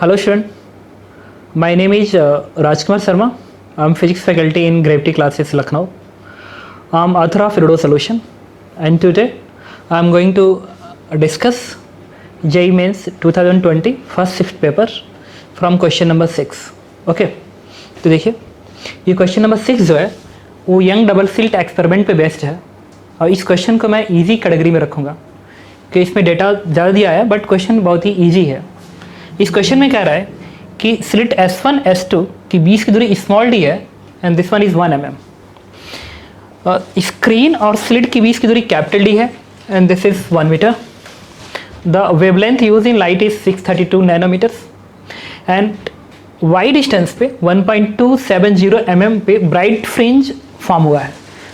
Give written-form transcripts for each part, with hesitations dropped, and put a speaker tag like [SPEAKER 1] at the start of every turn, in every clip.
[SPEAKER 1] Hello student, my name is Rajkumar Sharma. I am physics faculty in Gravity classes Lucknow. I am author of Riddle Solution and today I am going to discuss JEE Mains 2020 first shift paper from question number 6. Okay तो देखिए ये question number 6 जो है वो young double slit experiment पे based है और इस क्वेश्चन को मैं इजी कैटेगरी में रखूँगा कि इसमें डेटा ज़्यादा दिया है बट क्वेश्चन बहुत ही इजी है। इस क्वेश्चन में कह रहा है कि स्लिट S1 S2 की बीच की दूरी स्मॉल डी है and this one is 1 mm। Screen और स्लिट की बीच की दूरी कैपिटल डी है and this is 1 metre. The wavelength use in light is 632 nanometres and Y distance पे 1.270 mm पे ब्राइट फ्रिंज फॉर्म हुआ है।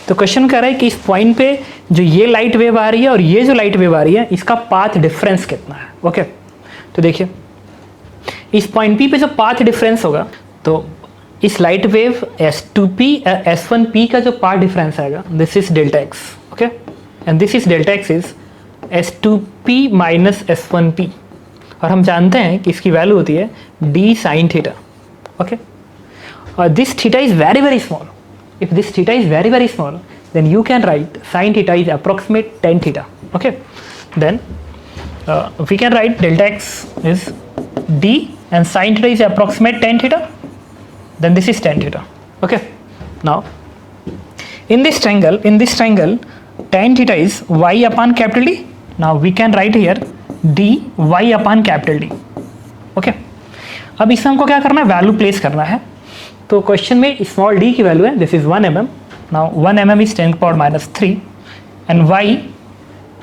[SPEAKER 1] तो क्वेश्चन कह रहा है कि इस पॉइंट पे जो ये लाइट वेव आ रही है और ये जो लाइट वेव आ रही है इसका पाथ डिफरेंस कितना है। ओके तो देखिए इस पॉइंट पी पे जो पाथ डिफरेंस होगा तो इस लाइट वेव S2P S1P का जो पाथ डिफरेंस आएगा this is delta x. Okay and this is delta x is S2P minus S1P और हम जानते हैं कि इसकी वैल्यू होती है d साइन थीटा। ओके और this theta is very very small. If this theta is very very small then you can write sin theta is approximate tan theta. Okay then we can write delta x is d and sin theta is approximate tan theta, then this is tan theta. Okay now in this triangle tan theta is y upon capital D. Now we can write here d y upon capital D. Okay अब इसमें हमको क्या करना है, value place करना है। तो question में स्मॉल d की वैल्यू है this is 1 mm. Now 1 mm is 10 power minus 3 and y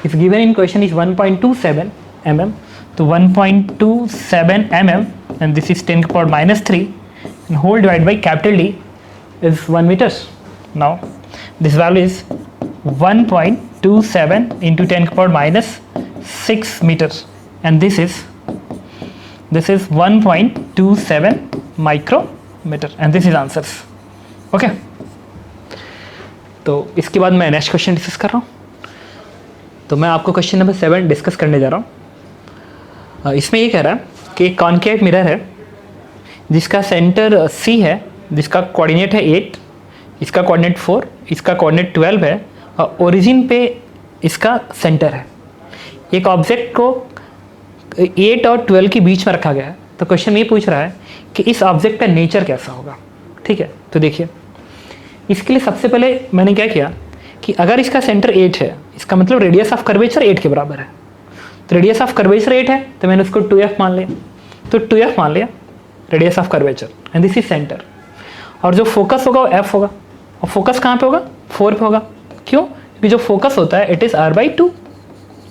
[SPEAKER 1] is given in question is 1.27 mm. So 1.27 mm and this is 10 power minus 3 and whole divided by capital D is 1 meters. Now this value is 1.27 into 10 power minus 6 meters and this is 1.27 micrometer and this is answers. Okay तो इसके बाद मैं next question discuss कर रहा हूँ। तो मैं आपको क्वेश्चन नंबर 7 डिस्कस करने जा रहा हूँ। इसमें ये कह रहा है कि एक कॉन्केव मिरर है जिसका सेंटर C है, जिसका कोऑर्डिनेट है 8, इसका कोऑर्डिनेट 4, इसका कोऑर्डिनेट 12 है और ओरिजिन पे इसका सेंटर है। एक ऑब्जेक्ट को 8 और 12 के बीच में रखा गया है। तो क्वेश्चन ये पूछ रहा है कि इस ऑब्जेक्ट का नेचर कैसा होगा। ठीक है तो देखिए इसके लिए सबसे पहले मैंने क्या किया कि अगर इसका सेंटर 8 है इसका मतलब रेडियस ऑफ कर्वेचर 8 के बराबर है। तो रेडियस ऑफ कर्वेचर 8 है तो मैंने उसको 2f मान लिया। तो 2f मान लिया radius of curvature and this is centre और जो फोकस होगा वो f होगा और फोकस कहाँ पे होगा 4 पे होगा। क्यों? क्योंकि जो फोकस होता है इट इज़ r/2।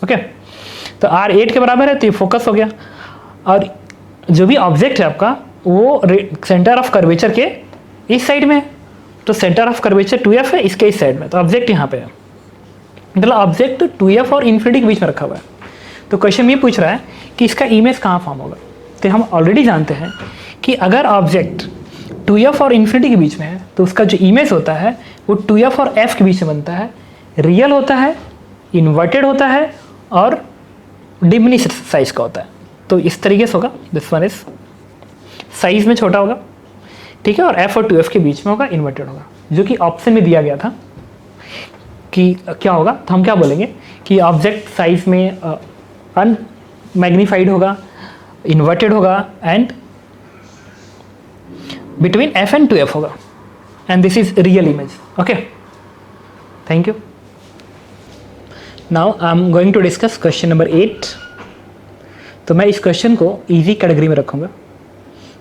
[SPEAKER 1] ओके तो r 8 के बराबर है तो ये फोकस हो गया और जो भी ऑब्जेक्ट है आपका वो सेंटर ऑफ कर्वेचर के इस साइड में है। तो सेंटर ऑफ कर्वेचर 2f है इसके इस साइड में, तो ऑब्जेक्ट यहाँ पे है मतलब ऑब्जेक्ट 2f और इन्फिनिटी के बीच में रखा हुआ है। तो क्वेश्चन ये पूछ रहा है कि इसका इमेज कहाँ फॉर्म होगा। तो हम ऑलरेडी जानते हैं कि अगर ऑब्जेक्ट 2f और इन्फिनिटी के बीच में है तो उसका जो इमेज होता है वो 2f और f के बीच में बनता है, रियल होता है, इन्वर्टेड होता है और डिमिनिश्ड साइज का होता है। तो इस तरीके से होगा दिस वन इज साइज में छोटा होगा ठीक है और f और 2f के बीच में होगा, इन्वर्टेड होगा, जो कि ऑप्शन में दिया गया था कि क्या होगा। तो हम क्या बोलेंगे कि ऑब्जेक्ट साइज में अनमैग्नीफाइड होगा, इन्वर्टेड होगा and between f and 2f होगा and this is real image. Okay thank you. Now I am going to discuss question number 8। तो मैं इस क्वेश्चन को इजी कैटेगरी में रखूँगा।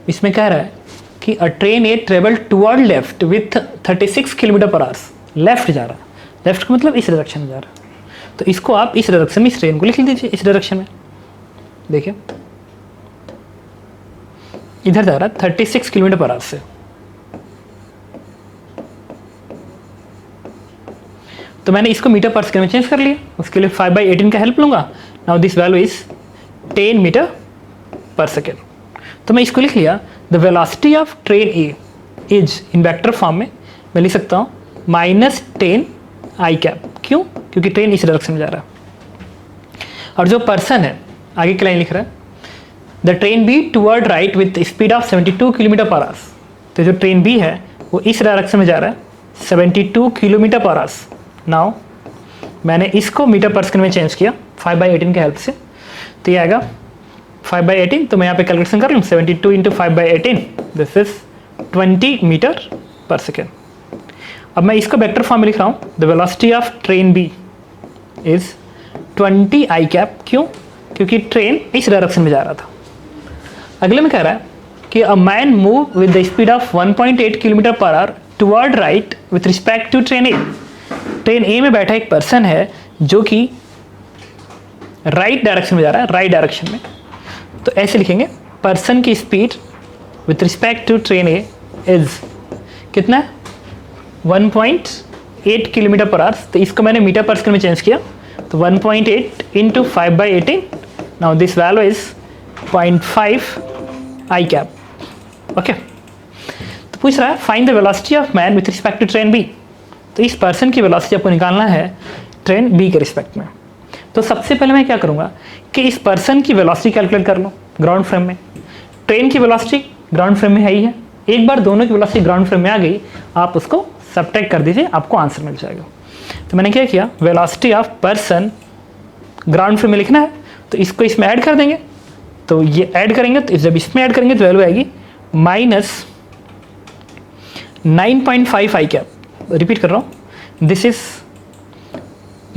[SPEAKER 1] इसमें कह रहा है कि अ train A travel toward left with 36 km/h। Left जा रहा है, लेफ्ट का मतलब इस डायरेक्शन में जा रहा है। तो इसको आप इस डायरेक्शन में इस ट्रेन को लिख लीजिए इस डायरेक्शन में। देखिए इधर जा रहा है 36 km/h से। तो मैंने इसको मीटर पर सेकेंड में चेंज कर लिया, उसके लिए 5/18 का हेल्प लूँगा। Now this value is 10 metre पर सेकेंड। तो मैं इसको लिख लिया the velocity of train A is in vector form में मैं लिख सकता हूँ -10 i कैप। क्यों? क्योंकि ट्रेन इस डायरेक्शन में जा रहा है और जो पर्सन है आगे की लाइन लिख रहा है the train B toward right with speed of 72 kilometre पर आवर्स। तो जो ट्रेन बी है वो इस डायरेक्शन में जा रहा है 72 किलोमीटर पर आवर्स। नाउ मैंने इसको मीटर पर सेकंड में चेंज किया 5/18 के हेल्प से, तो ये आएगा 5/18। तो मैं यहाँ पे कैलकुलेशन कर लूँ 72 इंटू 5/18, दिस इज 20 मीटर पर सेकेंड। अब मैं इसको वेक्टर फॉर्म में लिख रहा हूँ, the velocity of train B is 20 I cap. क्यों? क्योंकि ट्रेन इस डायरेक्शन में जा रहा था। अगले में कह रहा है कि a man move with the speed of 1.8 kilometre per hour towards right with respect to train A. Train A में बैठा एक पर्सन है जो कि राइट डायरेक्शन में जा रहा है, राइट डायरेक्शन में। तो ऐसे लिखेंगे, पर्सन की speed with respect to train A is कितना है 1.8 किलोमीटर पर आवर्स। तो इसको मैंने मीटर पर सेकंड में चेंज किया, तो 1.8 into 5/18, now this value is 0.5 I cap. Okay, तो पूछ रहा है find the velocity of man with respect to train B. तो इस पर्सन की वेलोसिटी आपको निकालना है ट्रेन बी के रिस्पेक्ट में। तो सबसे पहले मैं क्या करूँगा कि इस पर्सन की वेलोसिटी कैलकुलेट कर लूँ ग्राउंड फ्रेम में। ट्रेन की वेलोसिटी ग्राउंड फ्रेम में है ही है, एक बार दोनों की वेलोसिटी ग्राउंड फ्रेम में आ गई, आप उसको सब्ट्रैक्ट कर दीजिए, आपको आंसर मिल जाएगा। तो मैंने क्या किया, velocity of person ground frame में लिखना है, तो इसको इसमें ऐड कर देंगे। तो ये ऐड करेंगे, तो जब इसमें ऐड करेंगे तो वैल्यू आएगी -9.5 आई कैप। रिपीट कर रहा हूँ, this is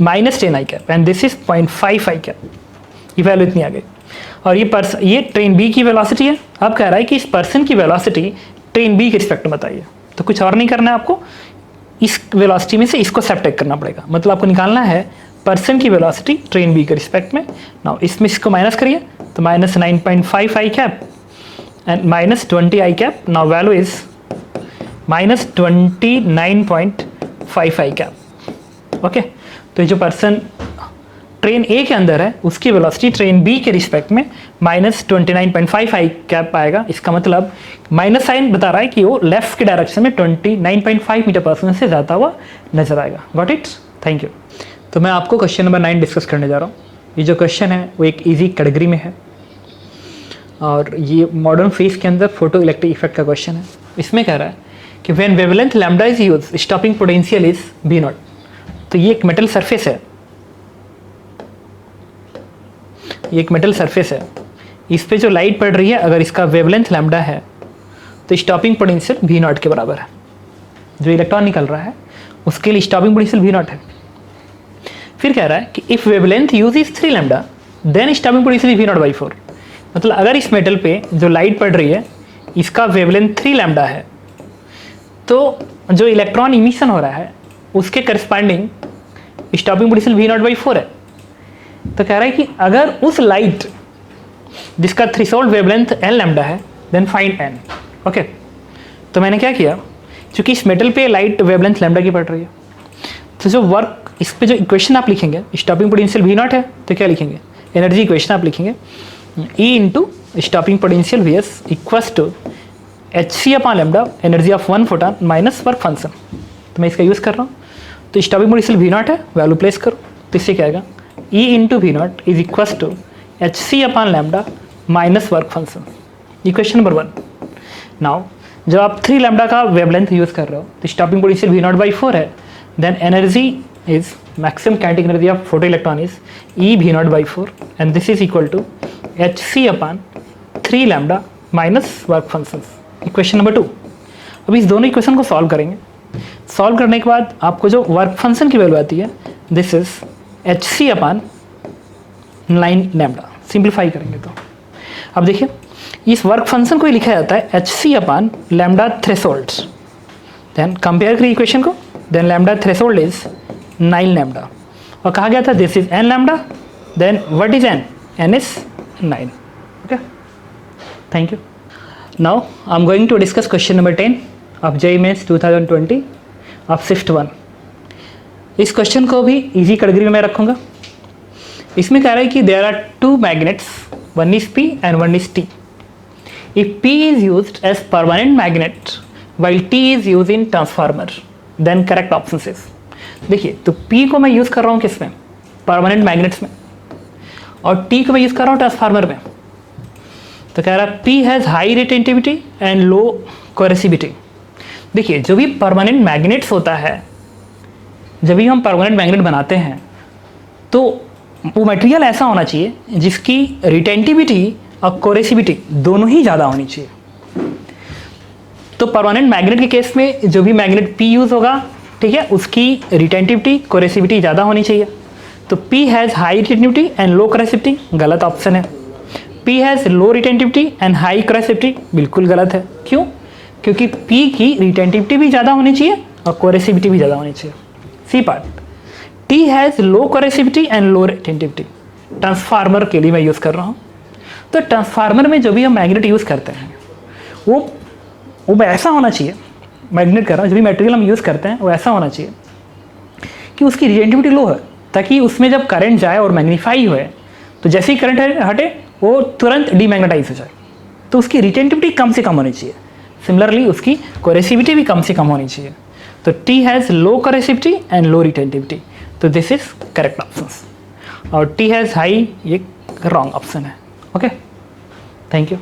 [SPEAKER 1] -10 I cap and this is 0.5 I cap. ये वैल्यू इतनी आ गई। और ये ट्रेन बी की वेलोसिटी है। अब कह रहा है कि इस पर्सन की वेलोसिटी ट्रेन बी के रिस्पेक्ट में बताइए। तो कुछ और नहीं करना है आपको, इस वेलोसिटी में से इसको सब्ट्रैक्ट करना पड़ेगा। मतलब आपको निकालना है पर्सन की वेलोसिटी ट्रेन बी के रिस्पेक्ट में। नाउ इसमें इसको माइनस करिए, तो -9.5 I cap and -20 I cap. Now value is -29.5 I cap. Okay, तो जो पर्सन ट्रेन ए के अंदर है उसकी वेलोसिटी ट्रेन बी के रिस्पेक्ट में -29.5 आई कैप आएगा। इसका मतलब माइनस साइन बता रहा है कि वो लेफ्ट के डायरेक्शन में 29.5 मीटर पर सेकंड से जाता हुआ नजर आएगा। Got it? Thank you. तो मैं आपको क्वेश्चन नंबर 9 डिस्कस करने जा रहा हूँ। ये जो क्वेश्चन है वो एक इजी कैटेगरी में है और ये मॉडर्न फिजिक्स के अंदर फोटो इलेक्ट्रिक इफेक्ट का क्वेश्चन है। इसमें कह रहा है कि when wavelength lambda is use stopping potential is V0। तो ये एक मेटल सरफेस है, ये एक मेटल सरफेस है, इस पे जो लाइट पड़ रही है अगर इसका वेवलेंथ लैम्डा है तो स्टॉपिंग पोटेंशियल V0 के बराबर है। जो इलेक्ट्रॉन निकल रहा है उसके लिए स्टॉपिंग पोटेंशियल V0 है। फिर कह रहा है कि if wavelength use is 3 lambda then stopping potential V0/4। मतलब अगर इस मेटल पे जो लाइट पड़ रही है इसका वेवलेंथ 3 लैम्डा है तो जो इलेक्ट्रॉन इमिशन हो रहा है उसके करस्पॉन्डिंग स्टॉपिंग पोटेंशियल V0/4 है। तो कह रहा है कि अगर उस लाइट जिसका थ्रेशोल्ड वेवलेंथ n लैम्डा है देन फाइंड n। ओके, तो मैंने क्या किया, क्योंकि इस मेटल पे लाइट वेवलेंथ लैम्डा की पड़ रही है, तो जो वर्क इस पे जो इक्वेशन आप लिखेंगे स्टॉपिंग पोटेंशियल V0 है, तो क्या लिखेंगे, एनर्जी इक्वेशन आप लिखेंगे E into stopping potential Vs equals to hc/λ energy of 1 photon minus work function. तो मैं इसका यूज़ कर रहा हूँ। तो स्टॉपिंग पोटेंशियल V0 है, वैल्यू प्लेस करो, तो इससे क्या आएगा E into V0 is equals to hc/λ minus work function. Equation number 1। Now जब आप 3 लैम्डा का वेवलेंथ यूज़ कर रहे हो तो स्टॉपिंग पोटेंशियल V0/4 है, then energy is maximum kinetic energy of photo electron is E V0/4 and this is equal to hc/3 lambda minus work function. Equation number 2। अब इस दोनों इक्वेशन को सॉल्व करेंगे। सॉल्व करने के बाद आपको जो वर्क फंक्शन की वैल्यू आती है this is hc/9 lambda. Simplify करेंगे तो अब देखिए इस वर्क फंक्शन को ही लिखा जाता है hc/λ थ्रेशोल्ड। देन कंपेयर करिए इक्वेशन को, then lambda threshold is 9 lambda और कहा गया था this is n lambda, then what is n is 9। Okay, thank you. Now I am going to discuss question number 10 of JEE Mains 2020 of shift 1। इस question को भी easy category में मैं रखूँगा। इसमें कह रहा है कि there are 2 magnets, one is P and one is T। If P is used as permanent magnet while T is used in transformer then correct option is। देखिए तो P को मैं यूज़ कर रहा हूँ किस में, परमानेंट मैग्नेट्स में, और T को मैं यूज़ कर रहा हूँ ट्रांसफार्मर में। तो कह रहा है P has high retentivity and low coercivity. देखिए जो भी परमानेंट मैग्नेट्स होता है, जब भी हम परमानेंट मैग्नेट बनाते हैं तो वो मटेरियल ऐसा होना चाहिए जिसकी रिटेंटिविटी और कोरेसिविटी दोनों ही ज़्यादा होनी चाहिए। तो परमानेंट मैग्नेट के केस में जो भी मैग्नेट P यूज़ होगा, ठीक है, उसकी रिटेंटिविटी कोरेसिविटी ज़्यादा होनी चाहिए। तो P has high retentivity and low coercivity, गलत ऑप्शन है। P has low retentivity and high coercivity, बिल्कुल गलत है। क्यों? क्योंकि P की रिटेंटिविटी भी ज़्यादा होनी चाहिए और कोरेसिविटी भी ज़्यादा होनी चाहिए। C part, T has low coercivity and low retentivity, transformer के लिए मैं यूज़ कर रहा हूँ। तो ट्रांसफार्मर में जो भी हम मैग्नेट यूज़ करते हैं वो ऐसा होना चाहिए, मैग्नेट कर रहा हूँ, जो भी मटेरियल हम यूज़ करते हैं वो ऐसा होना चाहिए कि उसकी रिटेंटिविटी लो है, ताकि उसमें जब करंट जाए और मैग्नीफाई हुए तो जैसे ही करंट हटे वो तुरंत डीमैग्नेटाइज हो जाए। तो उसकी रिटेंटिविटी कम से कम होनी चाहिए। सिमिलरली उसकी कोरेसिविटी भी कम से कम होनी चाहिए। तो T has low coercivity and low retentivity, तो दिस इज करेक्ट ऑप्शन। और T हैज़ हाई, ये रॉन्ग ऑप्शन है। Okay, thank you.